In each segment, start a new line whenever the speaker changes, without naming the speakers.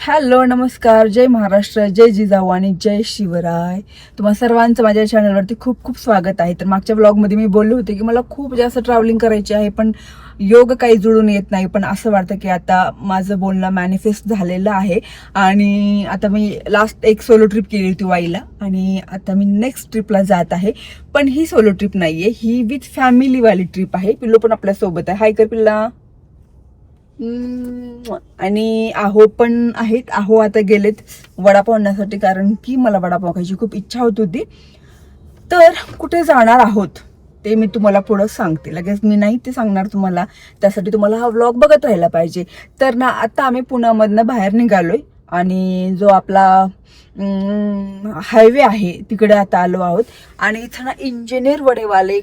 Hello नमस्कार, जय महाराष्ट्र, जय जिजाऊ आणि जय शिवराय. तुम्हा सर्वांचं माझ्या चॅनलवरती खूप खूप स्वागत आहे. तर मागच्या ब्लॉगमध्ये मी बोलले होते की मला खूप जास्त ट्रॅव्हलिंग करायची आहे, पण योग काही जुळून येत नाही. पण असं वाटतं की आता माझं बोलणं मॅनिफेस्ट झालेलं आहे आणि आता मी लास्ट एक सोलो ट्रिप केली होती वाईला आणि आता मी नेक्स्ट ट्रिपला जात आहे. पण ही सोलो ट्रिप नाहीये, ही विथ फॅमिलीवाली ट्रिप आहे. पिल्लू पण आपल्या सोबत आहे. हाय कर पिल्ला. आणि आहो पण आहेत. आहो आता गेलेत वडापाव आणण्यासाठी, कारण की मला वडापाव खायची खूप इच्छा होत होती. तर कुठे जाणार आहोत ते मी तुम्हाला पुढं सांगते. लगेच मी नाही ते सांगणार तुम्हाला, त्यासाठी तुम्हाला हा व्लॉग बघत राहायला पाहिजे. तर ना आता आम्ही पुण्यामधनं बाहेर निघालोय आणि जो आपला हायवे आहे तिकडे आता आलो आहोत. आणि इथं ना इंजिनियर वडेवाले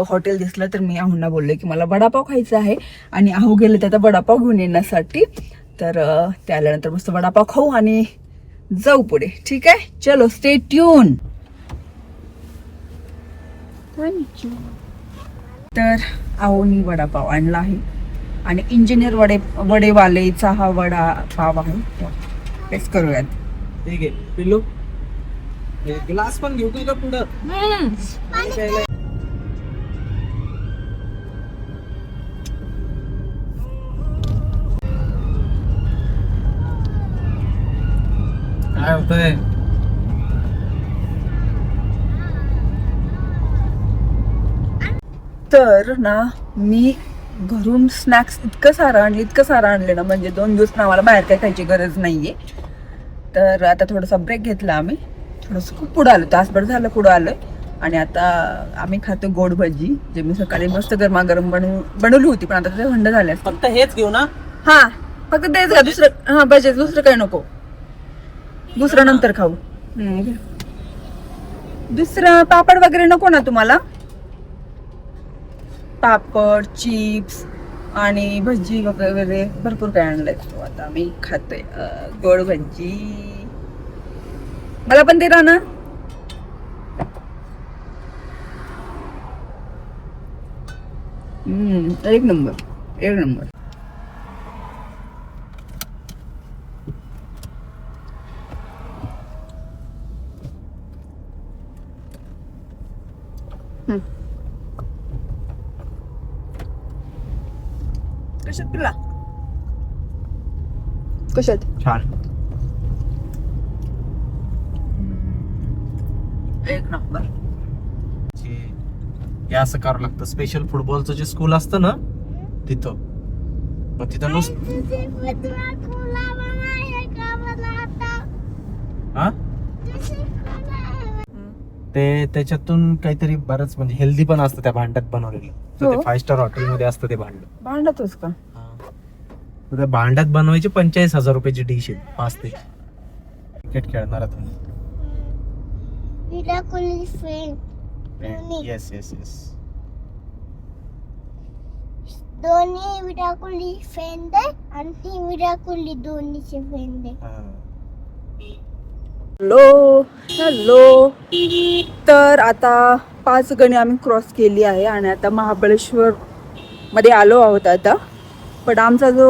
हॉटेल दिसलं, तर मी आहुंना बोलले की मला वडापाव खायचा आहे आणि आहू गेले आता वडापाव घेऊन येण्यासाठी. तर ते आल्यानंतर मस्त वडापाव खाऊ आणि जाऊ पुढे. ठीक आहे, चलो स्टे ट्यून. तर आहोनी वडापाव आणला आहे आणि इंजिनियर वडेवालेचा हा वडापाव आहे. टेस्ट करूयात.
ठीक आहे पिल्लू, ग्लास पण घेऊ का पुढं? काय होतंय?
तर ना मी घरून स्नॅक्स इतकं सारं आणले ना, म्हणजे 2 दिवस ना आम्हाला बाहेर काय खायची गरज नाहीये. तर आता थोडासा ब्रेक घेतला आम्ही, थोडंसं खूप पुढं आलो, तासभर झालं पुढं आलोय. आणि आता आम्ही खातो गोड भजी, जे मी सकाळी मस्त गरमागरम बनवली होती, पण आता ते थंड झाले.
फक्त हेच घेऊ ना?
हा फक्त तेच का, दुसरं हा भजी, दुसरं काही नको. दुसरं नंतर खाऊ. दुसरं पापड वगैरे नको ना तुम्हाला? पापड, चिप्स आणि भजी वगैरे भरपूर काय आणलंय. तो आता आम्ही खातोय गोड भजी. मला पण दे ना. एक नंबर, एक नंबर. कशात तुला? कशात?
छान,
एक नंबर.
हे असं करावं लागतं. स्पेशल फुटबॉलचं जे स्कूल असतं ना तिथं, मग तिथं हा ते त्याच्यातून काहीतरी बरंच म्हणजे हेल्दी पण असतं त्या भांड्यात बनवलेलं. तर ते 5 स्टार हॉटेलमध्ये असतं ते
भांडतोस का?
तर त्या भांड्यात बनवायची 45,000 रुपयाची डिश आहे. 5 ते क्रिकेट खेळणार तुम्ही. Yes yes yes.
दोन्ही विराट कोहली फ्रेंड आहे आणि ती विराट कोहली दोन्हीचे फ्रेंड आहे.
Hello hello. तर आता 5 गणी आम्ही क्रॉस केली आहे आणि आता महाबळेश्वर मध्ये आलो आहोत आता. पण आमचा जो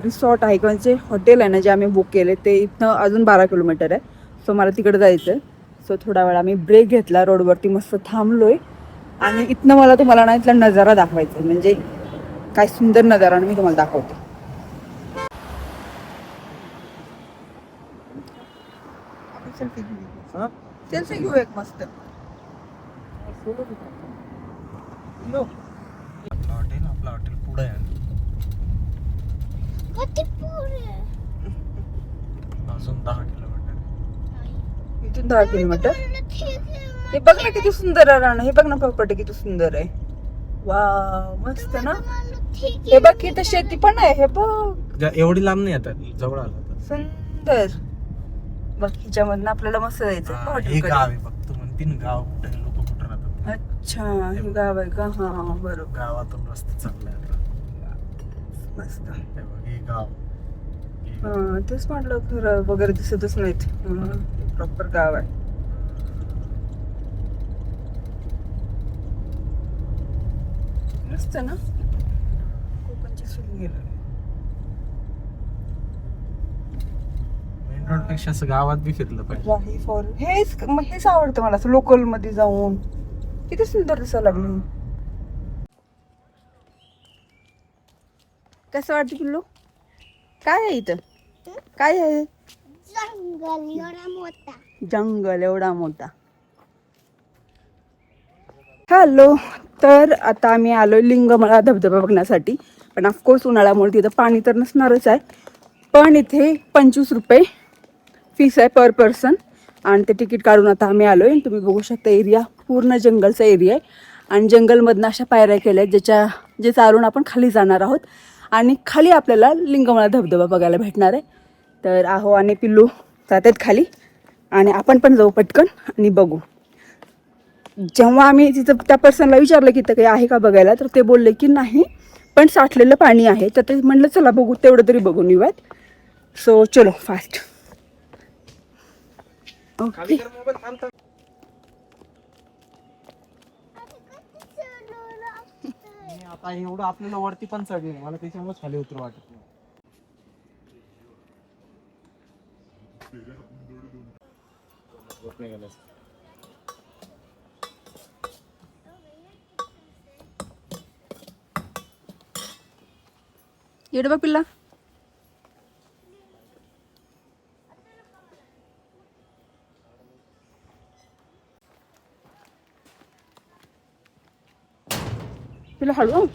रिसॉर्ट आहे किंवा जे हॉटेल आहे ना, जे आम्ही बुक केले ते इथनं अजून 12 किलोमीटर आहे. सो मला तिकडे जायचं आहे. सो थोडा वेळ आम्ही ब्रेक घेतला, रोडवरती मस्त थांबलोय आणि इथनं मला तुम्हाला ना इथला नजारा दाखवायचा आहे. म्हणजे काय सुंदर नजारा मी तुम्हाला दाखवते. सेल्फी घेऊ एक मस्त.
आपलं हॉटेल पुढे आहे अजून 10 किलोमीटर.
इथून 10 किलोमीटर. हे बघ ना किती सुंदर आहे रान. हे बघ ना प्रॉपर्टी किती सुंदर आहे. वाव मस्त ना. हे बघ इथं शेती पण आहे. हे बघ
एवढी लांब नाही आता, जवळ आलं.
सुंदर. बघ हिच्यामधनं आपल्याला मस्त जायचं.
हे गाव आहे फक्त, म्हणते ना गाव कुठे, लोक कुठे राहतात.
अच्छा हे गाव आहे का? हा बरोबर.
गावातून रस्ता चांगला आहे
मस्त.
हे गाव.
हा तेच म्हटलं, खरं वगैरे दिसतच नाहीत. प्रॉपर गाव आहे. मस्त ना. कोकणची सुरू गेलं.
मेन रोड पेक्षा असं गावात बी फिरलं पाहिजे.
राही फॉल हेच आवडतं मला, असं लोकल मध्ये जाऊन किती सुंदर दिसायला लागली. कसं वाटतं पिल्लू? काय आहे इथं? काय आहे?
जंगल एवढा मोठा.
जंगल एवढा मोठा. हॅलो, तर आता आम्ही आलो लिंगमळा धबधबा बघण्यासाठी. पण ऑफकोर्स उन्हाळ्यामुळे तिथं पाणी तर नसणारच आहे. पण इथे 25 रुपये फीस आहे पर पर्सन. आणि ते तिकीट काढून आता आम्ही आलो आहे. तुम्ही बघू शकता एरिया पूर्ण जंगलचा एरिया आहे. आणि जंगलमधनं अशा पायऱ्या केल्या आहेत जे चालून आपण खाली जाणार आहोत. आणि खाली आपल्याला लिंगमळा धबधबा बघायला भेटणार आहे. तर आहो आणि पिल्लू जातात खाली आणि आपण पण जाऊ पटकन आणि बघू. जेव्हा आम्ही तिथं त्या पर्सनला विचारलं की इथं काही आहे का बघायला, तर ते बोलले की नाही, पण साठलेलं पाणी आहे. तर ते म्हणलं चला बघू, तेवढं तरी बघून येऊयात. सो चलो फास्ट. ओके.
आता एवढं आपल्याला वरती पण चढले, मला त्याच्यामुळे खाली उतरू वाटत नाही.
येड बघ पिल्ला. पिल्ला हळू.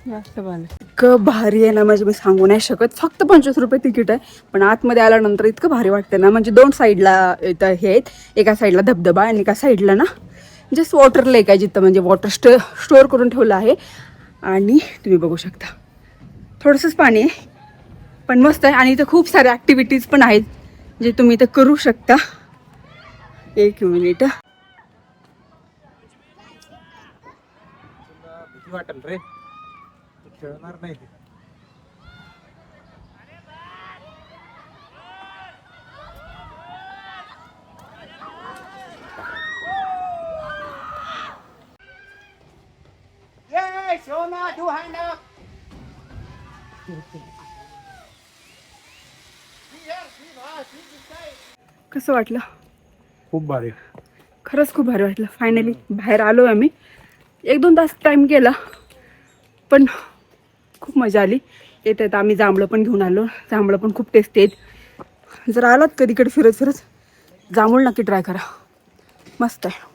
इतकं भारी आहे ना, म्हणजे मी सांगू नाही शकत. फक्त 25 रुपये तिकीट आहे, पण आतमध्ये आल्यानंतर इतकं भारी वाटतं ना. म्हणजे 2 साईडला इथं हे आहेत. एका साईडला धबधबा आणि एका साईडला ना जस्ट वॉटर लेक आहे, जिथं म्हणजे वॉटर स्टोअर करून ठेवलं आहे. आणि तुम्ही बघू शकता थोडंसंच पाणी आहे, पण मस्त आहे. आणि इथं खूप साऱ्या ॲक्टिव्हिटीज पण आहेत जे तुम्ही इथं करू शकता. एक मिनिट.
भीती वाटेल रे, खेळणार नाही ते.
कसं वाटलं?
खूप भारी.
खरंच खूप भारी वाटलं. फायनली बाहेर आलो आम्ही. 1-2 तास टाईम गेला, पण खूप मजा आली. येत येत आम्ही जांभळं पण घेऊन आलो. जांभळं पण खूप टेस्टी आहेत. जर आलात कधी इकडे फिरत फिरत, जांभूळ नक्की ट्राय करा, मस्त आहे.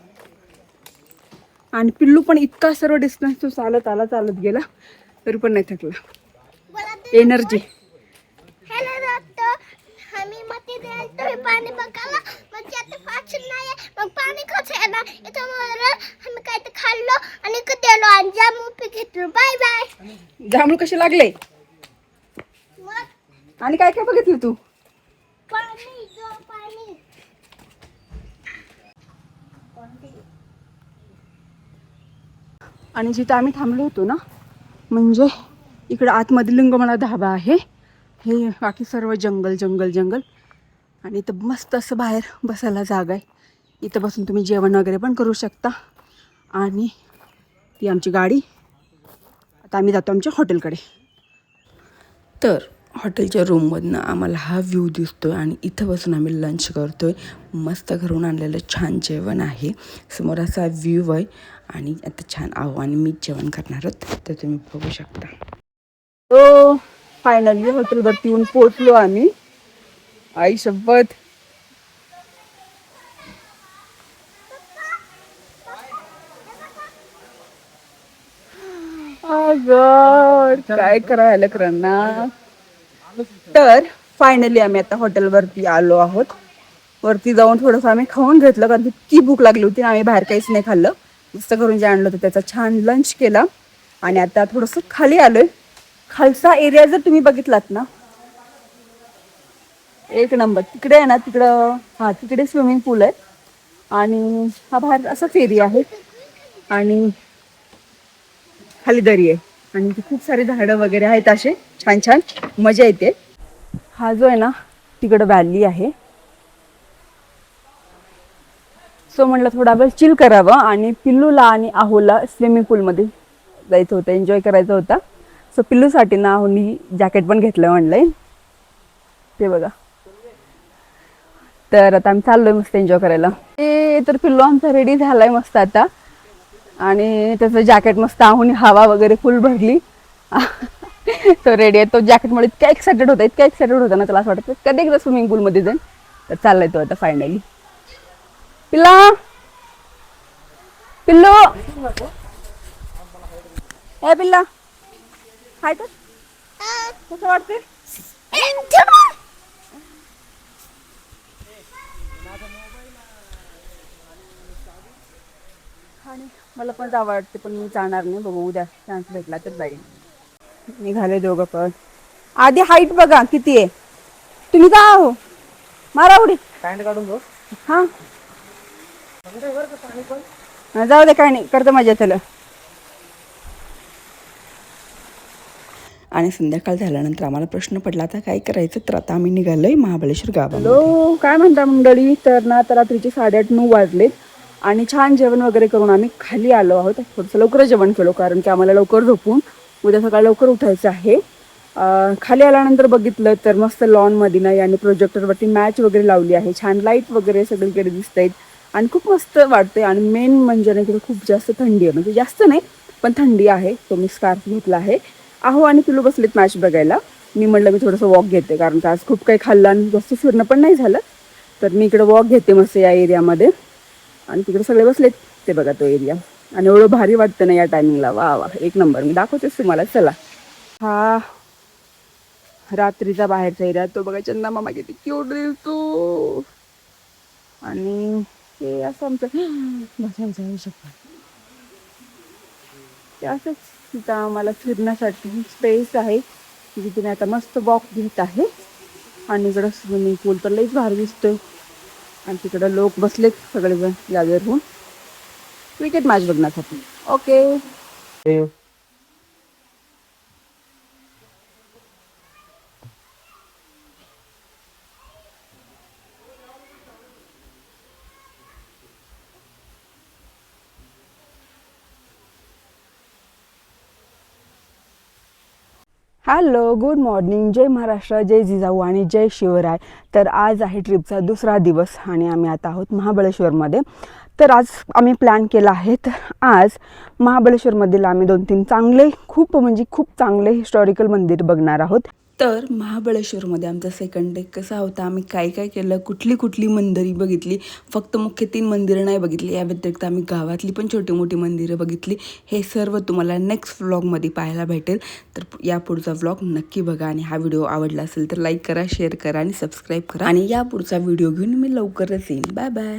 आणि पिल्लू पण इतका सर्व डिस्टन्स तो चालत गेला तरी पण नाही थकला. एनर्जी.
हॅलो डॉक्टर, आम्ही मती द्यायला तुम्ही पाणी बघायला, म्हणजे आता फास्ट नाही आहे, मग पाणी कसं येणार इथं. मला आम्ही काय तर खाल्लो आणि गेलो आणि जामून पी घेतलो. Bye bye.
जांभूळ कसे लागले
मग
आणि काय काय बघितलं तू?
पाणी पाणी.
आणि जिथं आम्ही थांबलो होतो ना, म्हणजे इकडं आतमध्ये लिंगमळा धाबा आहे. हे बाकी सर्व जंगल जंगल जंगल. आणि इथं मस्त असं बाहेर बसायला जागा आहे. इथं बसून तुम्ही जेवण वगैरे पण करू शकता. आणि ती आमची गाडी. आता आम्ही जातो आमच्या हॉटेलकडे. तर हॉटेलच्या रूममधनं आम्हाला हा व्ह्यू दिसतो आहे आणि इथं बसून आम्ही लंच करतो आहे. मस्त घरून आणलेलं छान जेवण आहे. समोर असा व्ह्यू आहे आणि आता छान आणि मी जेवण करणार आहोत, तर तुम्ही बघू शकता. हो, फायनली हॉटेलवरती येऊन पोचलो आम्ही. आई शपथ. काय करायला करणार. तर फायनली आम्ही आता हॉटेलवरती आलो आहोत. वरती जाऊन थोडंसं आम्ही खाऊन घेतलं, कारण ती भूक लागली होती. आम्ही बाहेर काहीच नाही खाल्लं. मस्त करून जे आणलं होतं त्याचा छान लंच केला. आणि आता थोडंसं खाली आलोय. खालचा एरिया जर तुम्ही बघितलात ना, एक नंबर. तिकडे आहे ना, तिकडं तिकडे स्विमिंग पूल आहे आणि हा बाहेर असाच एरिया आहे आणि खाली दरी आहे आणि खूप सारे झाडं वगैरे आहेत असे छान छान, मजा येते. हा जो आहे ना, तिकडं व्हॅली आहे. सो म्हटलं थोडा वेळ चिल करावं आणि पिल्लूला आणि आहोला स्विमिंग पूलमध्ये जायचं होतं, एन्जॉय करायचं होता. सो पिल्लूसाठी ना मी जॅकेट पण घेतलं ऑनलाईन, ते बघा. तर आता आम्ही चाललोय मस्त एन्जॉय करायला. ते तर पिल्लू आमचा रेडी झालाय मस्त आता, आणि त्याचं जॅकेट मस्त आहोनी हवा वगैरे फुल भरली. तो रेडी आहे. तो जॅकेटमुळे इतका एक्सायटेड होता ना, त्याला असं वाटतं कधी एकदा स्विमिंग पूलमध्ये जाईल. तर चाललाय तो आता फायनली. पिल्लू ए पिल्ला, हाय तर कसं वाटते? आणि मला पण जावं वाटते, पण मी जाणार नाही. बघू उद्या चान्स भेटला तर जाईल. निघाले दोघं पण. आधी हाईट बघा किती आहे. तुम्ही का हो मारा उडी
पॅन्ट काढून जाऊ.
हा जाऊ दे, काय नाही, करतो मजा त्याला. आणि संध्याकाळ झाल्यानंतर आम्हाला प्रश्न पडला आता काय करायचं. तर आता आम्ही निघालोय महाबळेश्वर गावाला. हॅलो, काय म्हणता मंडळी? तर ना आता रात्रीचे 8:30-9 वाजलेत आणि छान जेवण वगैरे करून आम्ही खाली आलो आहोत. थोडंसं लवकरच जेवण केलो, कारण की आम्हाला लवकर झोपून उद्या सकाळी लवकर उठायचं आहे. खाली आल्यानंतर बघितलं तर मस्त लॉनमध्ये ना याने प्रोजेक्टरवरती मॅच वगैरे लावली आहे. छान लाईट वगैरे सगळीकडे दिसत आहेत आणि खूप मस्त वाटते. आणि मेन म्हणजे ना इकडे खूप जास्त थंडी आहे, म्हणजे जास्त नाही पण थंडी आहे. तो मी स्कार्फ घेतला आहे. आहो आणि पिलू बसलेत मॅच बघायला. मी म्हटलं मी थोडंसं वॉक घेते, कारण का आज खूप काही खाल्लं आणि जास्त फिरणं पण नाही झालं. तर मी इकडे वॉक घेते मस्त या एरियामध्ये. आणि तिकडे सगळे बसलेत, ते बघा तो एरिया. आणि एवढं भारी वाटतं ना या टायमिंगला. वा वा, एक नंबर. मी दाखवतेच तुम्हाला, चला. हा रात्रीचा बाहेरचा एरिया तो बघा. चंदा मामा किती क्यूट दिसतो. आणि हे असं आमचं बसायचं आहे शकतो. ते असंच तिथं आम्हाला फिरण्यासाठी स्पेस आहे, जिथे मी आता मस्त वॉक घेत आहे. आणि इकडं स्विमिंग पूल तर लईच भारी दिसतोय. आणि तिकडं लोक बसलेत सगळेजण गॅदर होऊन क्रिकेट मॅच बघण्यासाठी. ओके. Hello, good morning. जय महाराष्ट्र, जय जिजाऊ आणि जय शिवराय. तर आज आहे ट्रिपचा दुसरा दिवस आणि आम्ही आता आहोत महाबळेश्वरमध्ये. तर आज आम्ही प्लॅन केला आहे. तर आज महाबळेश्वरमधील आम्ही 2-3 चांगले खूप चांगले हिस्टॉरिकल मंदिर बघणार आहोत. तर महाबळेश्वरमध्ये आमचा सेकंड डे कसा होता, आम्ही काय काय केलं, कुठली मंदिरे बघितली. फक्त मुख्य 3 मंदिरं नाही बघितली, या व्यतिरिक्त आम्ही गावातली पण छोटी मोठी मंदिरं बघितली. हे सर्व तुम्हाला नेक्स्ट व्लॉगमध्ये पाहायला भेटेल. तर या पुढचा व्लॉग नक्की बघा. आणि हा व्हिडिओ आवडला असेल तर लाईक करा, शेअर करा आणि सबस्क्राईब करा. आणि या पुढचा व्हिडिओ घेऊन मी लवकरच येईन. Bye bye.